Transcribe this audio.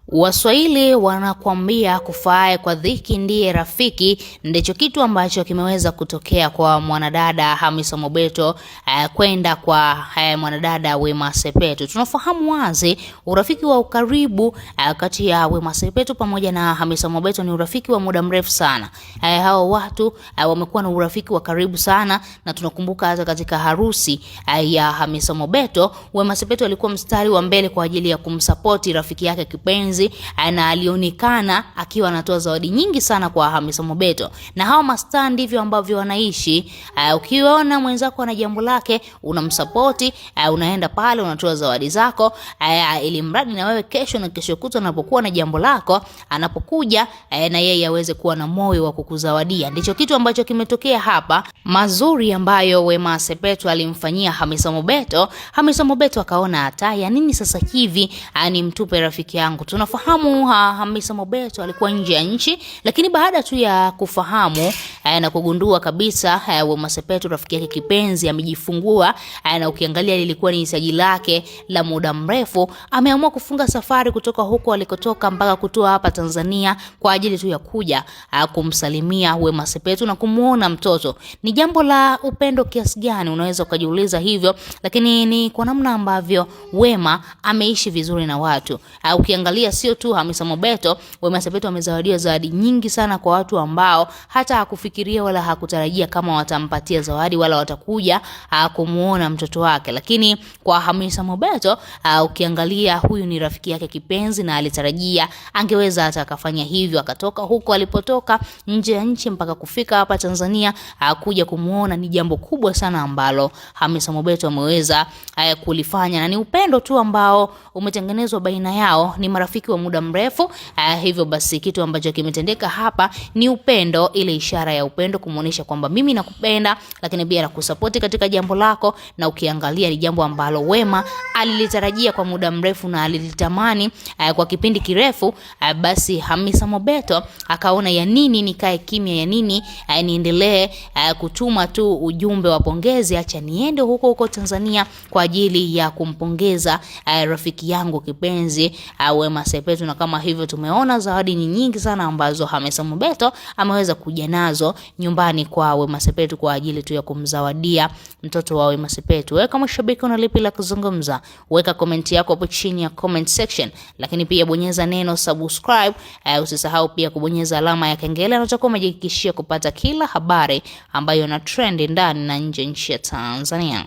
Waswahili wanakuambia kufaaye kwa dhiki ndiye rafiki. Ndicho kitu ambacho kimeweza kutokea kwa mwanadada Hamisa Mobeto kwenda kwa mwanadada Wema Sepetu. Tunafahamu wazi urafiki wa ukaribu kati ya Wema Sepetu pamoja na Hamisa Mobeto ni urafiki wa muda mrefu sana. Hao watu wamekuwa na urafiki wa karibu sana, na tunakumbuka hata katika harusi ya Hamisa Mobeto, Wema Sepetu alikuwa mstari wa mbele kwa ajili ya kumsupport rafiki yake kipenzi, na alionekana akiwa anatoa zawadi nyingi sana kwa Hamisa Mobeto. Na hao mastaa ndivyo ambavyo wanaishi. Ukiona mwenzako ana jambo lake, unamsupport, unaenda pale unatoa zawadi zako, ili mradi na wewe kesho na kesho kutwa unapokuwa na jambo lako, anapokuja na yeye aweze kuwa na moyo wa kukuzawadia. Ndicho kitu ambacho kimetokea hapa, mazuri ambayo Wema Sepetu alimfanyia Hamisa Mobeto. Hamisa Mobeto akaona hata ya nini sasa hivi ni mtupe rafiki yangu. Tunafahamu Hamisa Mobeto alikuwa nje ya nchi, lakini baada tu ya kufahamu na kugundua kabisa Wema Sepetu rafiki yake kipenzi amejifungua, na ukiangalia lilikuwa ni hitaji lake la muda mrefu, ameamua kufunga safari kutoka huko alikotoka mpaka kutoa hapa Tanzania kwa ajili tu ya kuja kumsalimia Wema Sepetu na kumuona mtoto. Ni jambo la upendo kiasi gani, unaweza ukajiuliza hivyo, lakini ni kwa namna ambavyo Wema ameishi vizuri na watu. Ukiangalia sio tu Hamisa Mobeto, Wema Sepetu amezawadiwa zawadi nyingi sana kwa watu ambao hata hakufikiria wala hakutarajia kama watampatia zawadi wala watakuja kumuona mtoto wake. Lakini kwa Hamisa Mobeto, ukiangalia huyu ni rafiki yake kipenzi, na alitarajia angeweza hata akafanya hivyo, akatoka huko alipotoka nje ya nchi mpaka kufika hapa Tanzania kuja kumuona. Ni jambo kubwa sana ambalo Hamisa Mobeto ameweza kulifanya, na ni upendo tu ambao umetengenezwa baina yao. Ni marafiki wa muda mrefu. Hivyo basi kitu ambacho kimetendeka hapa ni upendo, ile ishara ya upendo kumuonesha kwamba mimi nakupenda, lakini pia nakusupport katika jambo lako. Na ukiangalia ni jambo ambalo Wema alilitarajia kwa muda mrefu na alilitamani kwa kipindi kirefu. Basi Hamisa Mobeto akaona ya nini nikae kimya, ya nini niendelee kutuma tu ujumbe wa pongezi, acha niende huko Tanzania kwa ajili ya kumpongeza rafiki yangu kipenzi Wema Sepetu. Na kama hivyo tumeona zawadi nyingi sana ambazo Hamisa Mobeto ameweza kuja nazo nyumbani kwa Wema Sepetu kwa ajili tu ya kumzawadia mtoto wa Wema Sepetu. Wewe kama shabiki una lipi la kuzungumza? Weka comment yako hapo chini ya comment section, lakini pia bonyeza neno subscribe. Usisahau pia kubonyeza alama ya kengele, na utakuwa umejihakikishia kupata kila habari ambayo na trend ndani na nje nchi ya Tanzania.